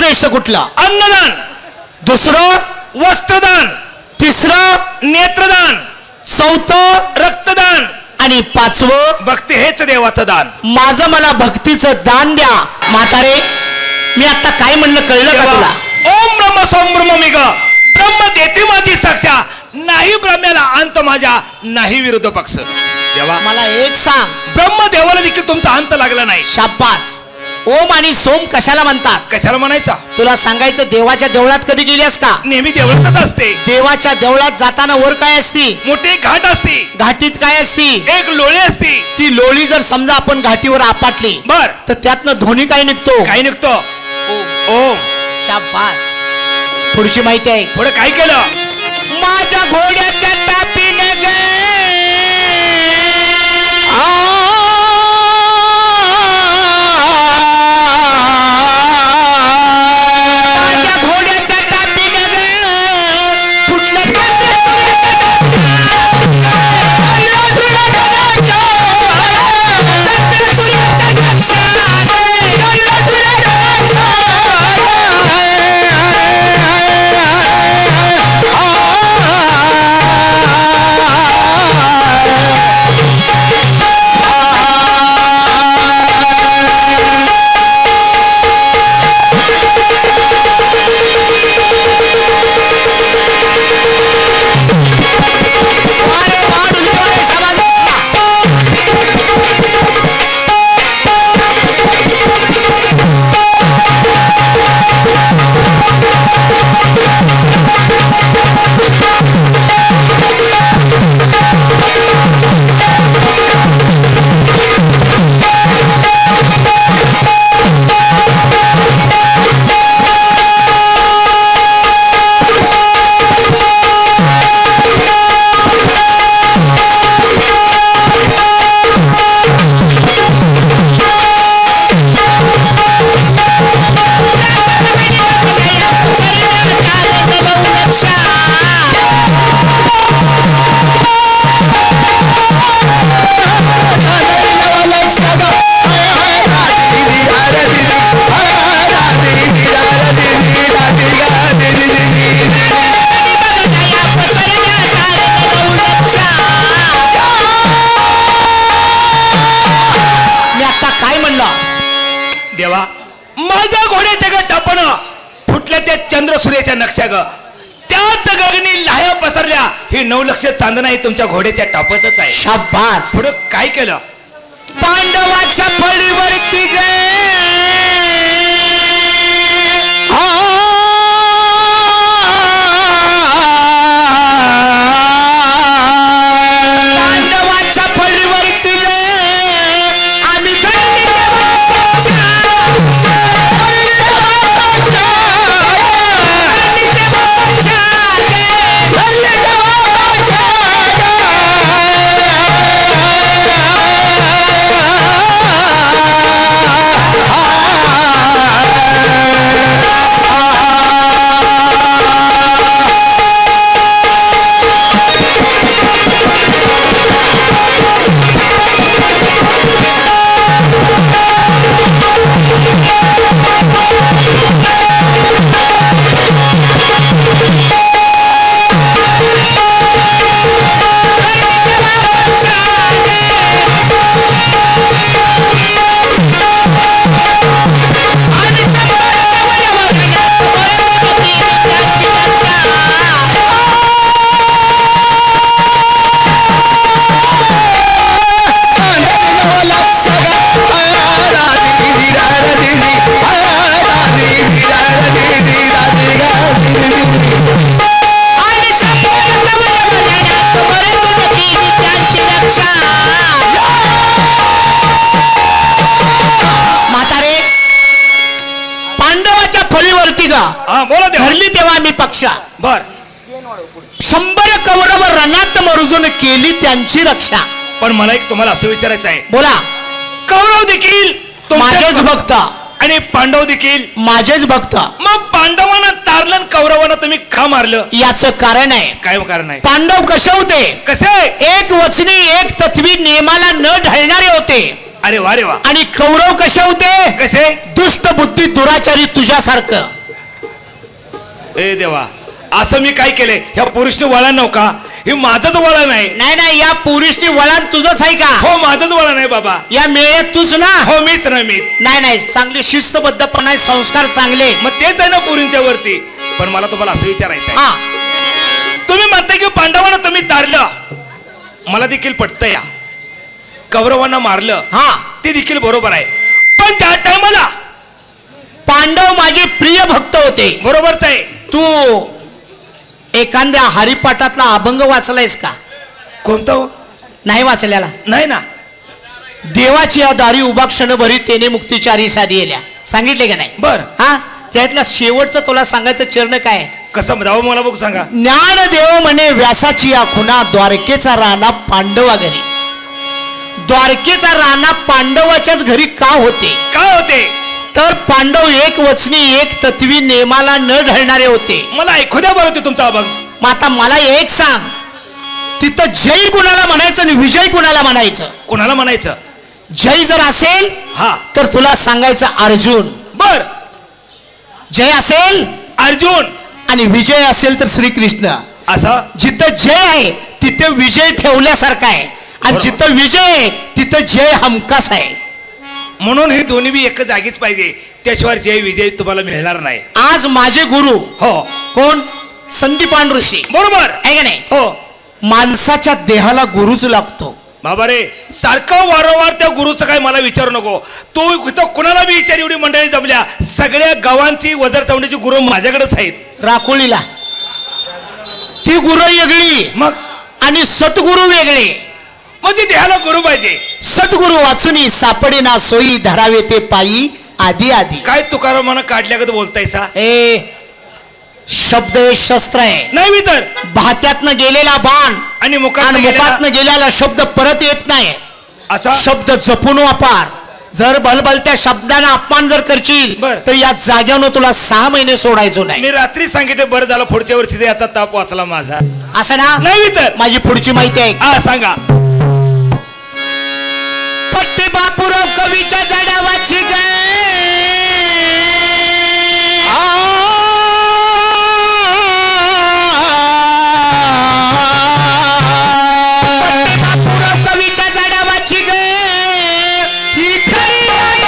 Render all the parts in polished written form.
श्रेष्ठ कुठलं? अन्नदान, दुसरं वस्त्रदान, तिसरं नेत्रदान, चौथं रक्तदान आणि पाचवं भक्ती हेच देवाचं दान. माझं मला भक्तीचं दान द्या. म्हातारे मी आता काय म्हणलं कळलं का तुला? ओम ब्रह्म सोम ब्रह्म मिग ब्रह्म देते माझी साक्षा नाही ब्रह्म्याला अंत माझ्या नाही विरुद्ध पक्ष. देवा मला एक सांग, ब्रह्म देवाला देखील तुमचा अंत लागला नाही. शाबास. ओम आणि सोम कशाला म्हणतात? कशाला म्हणायचा? तुला सांगायचं, देवाच्या देवळात कधी गेलीस का? नेहमी देवळातच असते. देवाच्या देवळात जाताना वर काय असती? मोठी घाट असते. घाटीत काय असती? एक लोळी असते. ती लोळी जर समजा आपण घाटीवर आपटली बर तर त्यातनं ध्वनी काय निघतो? काय निघतो? ओम. शाबास. पुढची माहिती आहे. पुढे काय केलं? माझ्या घोड्याच्या टापीने गे देवा माझ्या घोड्याच्या ग टापण फुटल्या त्या चंद्र सूर्याच्या नक्षा ग त्याच गगनी लाह्या पसरल्या. ही 9 लक्ष चांदणा ही तुमच्या घोड्याच्या टापतच आहे. शाबास. पुढे काय केलं? पांडवाच्या फळीवरती गे धरली तेव्हा मी पक्षा. बर 100 कौरव रणात मरुजून केली त्यांची रक्षा. पण मला एक तुम्हाला असं विचारायचं आहे. बोला. कौरव देखील माझेच भक्त आणि पांडव देखील माझेच भक्त. मग पांडवांना तारलं कौरवांना तुम्ही का मारलं? याचं कारण आहे. काय कारण आहे? पांडव कसे होते? कसे? एक वचनी एक तत्वी नियमाला न ढळणारे होते. अरे वा रे वा. आणि कौरव कसे होते? कसे? दुष्ट बुद्धी दुराचारी तुझ्यासारखं. ए देवा, असं मी काय केलंय? ह्या पुरुषने वळण नव्हता, हे माझंच वळण आहे. नाही नाही, या पुरुषनी वळण तुझंच आहे का? हो माझंच वळण आहे बाबा. या मेळ्यात तूच ना? हो मीच ना, मीच. नाही नाही, चांगले शिस्तबद्धपणा आहे, संस्कार चांगले. मग तेच आहे ना पुरींच्या वरती. पण मला तुम्हाला असं विचारायचं आहे, हा, तुम्ही म्हणताय की पांडवांना तुम्ही तारलं, मला देखील पटतं. या कौरवांना मारलं, हा, ते देखील बरोबर आहे. पण त्या टायमाला पांडव माझे प्रिय भक्त होते. बरोबरच आहे. तू एखाद्या हरिपाठातला अभंग वाचलायस का? कोणता हो? नाही वाचलेला? नाही ना. देवाची या दारी उभा क्षण भरी तेने मुक्तीचारी साधी येल्या, सांगितले का नाही? बर. हा, त्यातला शेवटचं तुला सांगायचं चरण काय? कसं जावं मला बघ सांगा. ज्ञान देव म्हणे व्यासाची या खुना, द्वारकेचा राणा पांडवा घरी. द्वारकेचा राणा पांडवाच्याच घरी का होते? काय होते? तर पांडव एक वचनी एक तत्वी नेमाला न ढळणारे होते. मला ऐकू द्या बरं ते तुमचा अभंग. मग आता मला एक सांग, तिथं जय कुणाला म्हणायचं आणि विजय कुणाला म्हणायचं? कुणाला म्हणायचं? जय जर असेल हा तर तुला सांगायचं अर्जुन. बर. जय असेल अर्जुन आणि विजय असेल तर श्रीकृष्ण. असं जिथं जय आहे तिथे विजय ठेवल्यासारखा आहे, आणि जिथं विजय आहे तिथं जय हमखास आहे. म्हणून हे दोन्ही बी एक जागीच पाहिजे, त्याशिवाय जय विजय तुम्हाला मिळणार नाही. आज माझे गुरु हो. कोण? संदीपान ऋषी. बरोबर आहे का नाही? हो. माणसाच्या देहाला गुरुच लागतो बाबा रे. सारखं वारंवार त्या गुरुचं काय मला विचारू नको. तो इथं कुणाला बी विचार, एवढी मंडळी जमल्या, सगळ्या गावांची वजर चवण्याची गुरु माझ्याकडेच आहेत. राकोळीला ती गुरु वेगळी, मग आणि सतगुरु वेगळे. म्हणजे देहाला गुरु पाहिजे. सद्गुरु वाचुनी सापडे ना सोयी, धरावे ते पायी आधी आधी. काय तुकारामानं काढल्यागत बोलतायसा? ए, शब्द हे शस्त्र आहे. नाही मी तर भात्यातनं गेलेला बाण आणि मुखातनं गेलेला शब्द परत येत नाही. असा शब्द जपून वापर. जर भलभलत्या शब्दांना अपमान जर करशील तर या जाग्यानं तुला 6 महिने सोडायचो नाही. मी रात्री सांगितलं बरं झालं, पुढच्या वर्षी याचा ताप वाचला माझा. असं ना? नाही तर माझी पुढची माहिती आहे. हा सांगा. पट्टे बापूराव कवीच्या जडावाची गे, पट्टे बापूराव कवीच्या जडावाची गे, ही खरी आहे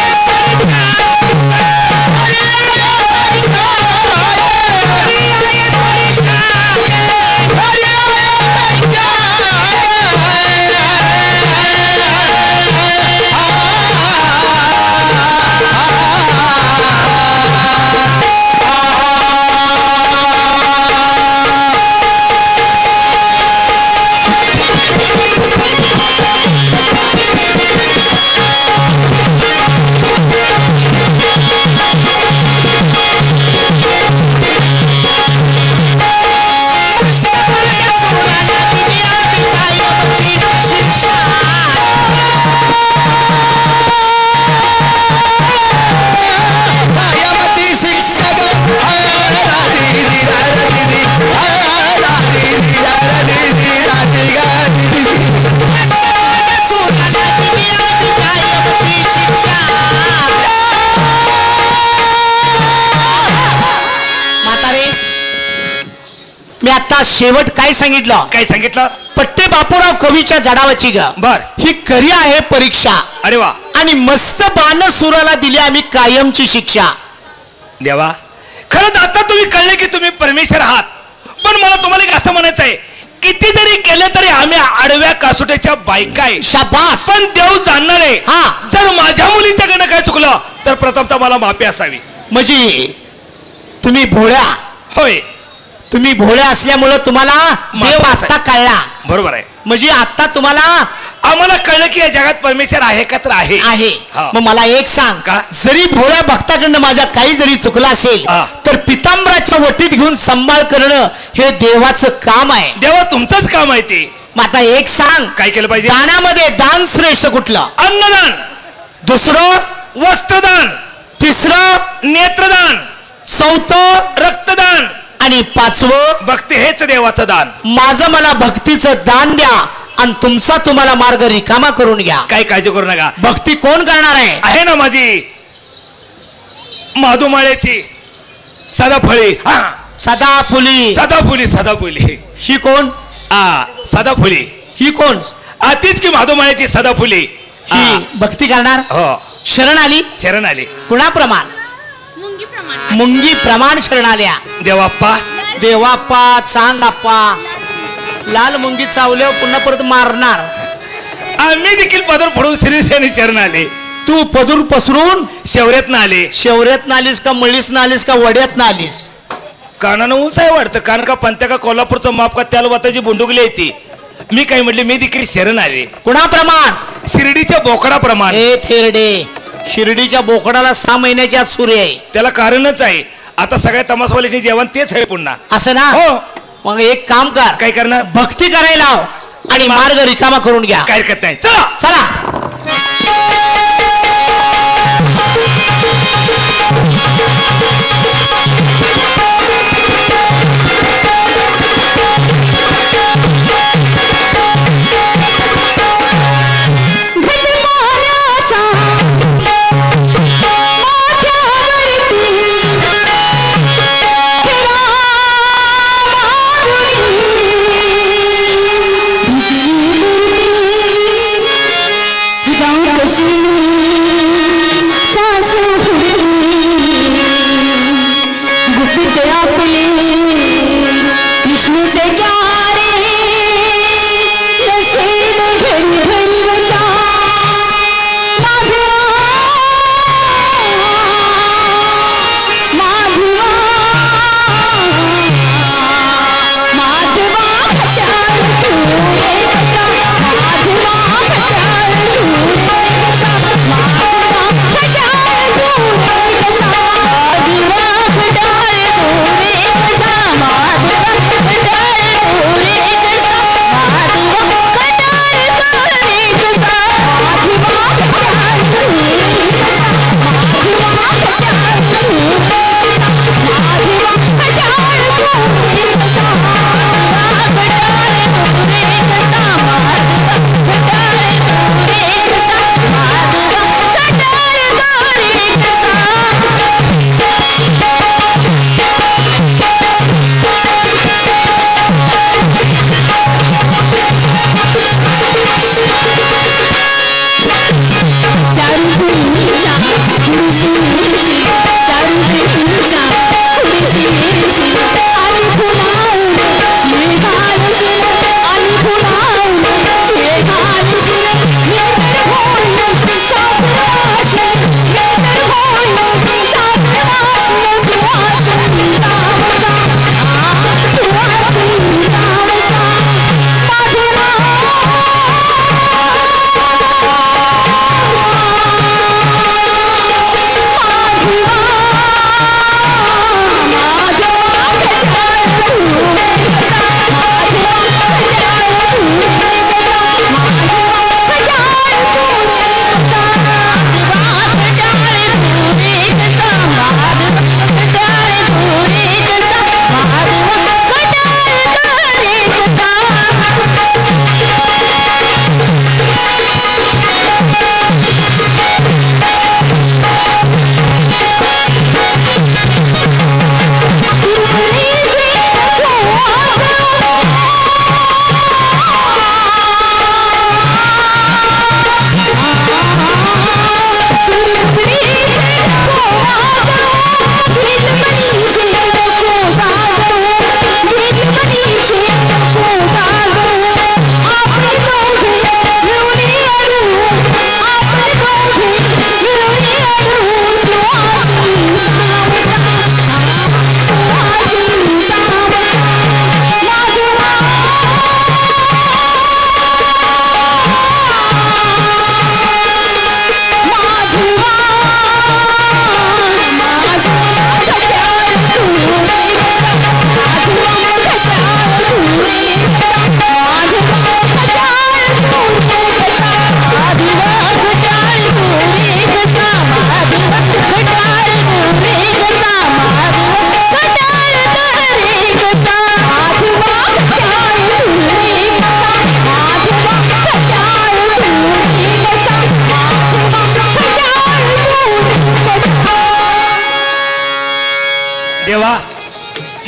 मी आता शेवट काय सांगितलं? काय सांगितलं? पट्टे बापूराव कवीच्या जडावाची ग. बर. ही खरी आहे परीक्षा. अरे वा. आणि मस्त बाण सुराला दिली आम्ही कायमची शिक्षा. देवा, खरंच आता तुम्ही कळले की तुम्ही परमेश्वर आहात. पण मला तुम्हाला एक असं म्हणायचं आहे, किती जरी केलं तरी आम्ही आडव्या कासोट्याच्या बायका आहे. शाबास. पण देव जाणणार आहे. हा. जर माझ्या मुलीच्याकडनं काय चुकलं तर प्रथमतः मला माफी असावी. म्हणजे तुम्ही भोळ्या. होय. तुम्ही भोळ्या असल्यामुळं तुम्हाला देव आता कळला. बरोबर आहे. म्हणजे आता तुम्हाला आम्हाला कळलं की या जगात परमेश्वर आहे का? तर आहे. मग मला एक सांग का? जरी भोळ्या भक्ताकडनं माझ्या काही जरी चुकलं असेल तर पितांबराच्या वटीत घेऊन सांभाळ करणं हे देवाचं काम आहे. देवा तुमचंच काम आहे ते. मग आता एक सांग, काय केलं पाहिजे? दानामध्ये दान श्रेष्ठ कुठलं? अन्नदान. दुसरं वस्त्रदान. तिसरं नेत्रदान. चौथं रक्तदान. आणि 5वं भक्ती. हेच देवाचं दान. माझं मला भक्तीचं दान द्या आणि तुमचा तुम्हाला मार्ग रिकामा करून घ्या. काय काळजी करू नका. भक्ती कोण करणार आहे? आहे ना माझी माधुमाळ्याची सदाफळी. सदाफुली. सदाफुली ही कोण? सदाफुली ही कोण? तीच की माधवमाळ्याची सदाफुली. ही भक्ती करणार. हो. शरण आली. कुणाप्रमाण? मुंगी प्रमाण शरण आल्या. देवाप्पा सांग आप्पा. लाल मुंगी चावल्यावर पुन्हा परत मारणार. आम्ही देखील पदर फोडून श्रीसेनी शरण आले. तू पदूर पसरून शेवऱ्यात आले. शेवऱ्यात आलीस का मळीस आलीस का वड्यात आलीस? कानानं उंच आहे वाटतं. कारण का पंत्या का कोल्हापूरचं माप का त्याला वाताची बुंडुकली येते. मी काय म्हटले मी देखील शरण आले. कुणाप्रमाण? शिर्डीच्या बोकडाप्रमाण. ए थेरडे, शिर्डीच्या बोकडाला 6 महिन्याची आज सूर्य आहे. त्याला कारणच आहे. आता सगळ्या तमासवाल्याचे जेवण तेच आहे पुन्हा. असं ना? हो. मग एक काम कर. काय करणार? भक्ती करायला आणि मार्ग रिकामा करून घ्या. काय करत नाही. चला चला.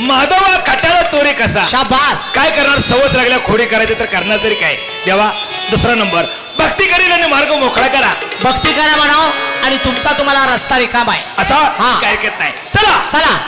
माधवा खटाला तोरे कसा. शाबास. काय करणार, सवच लागल्या खोडी करायचं तर करणार तरी काय. देवा दुसरा नंबर, भक्ती करील आणि मार्ग मोकळा करा. भक्ती करा म्हणाव आणि तुमचा तुम्हाला रस्ता रिकाम आहे असा हा. काय हरकत नाही. चला चला.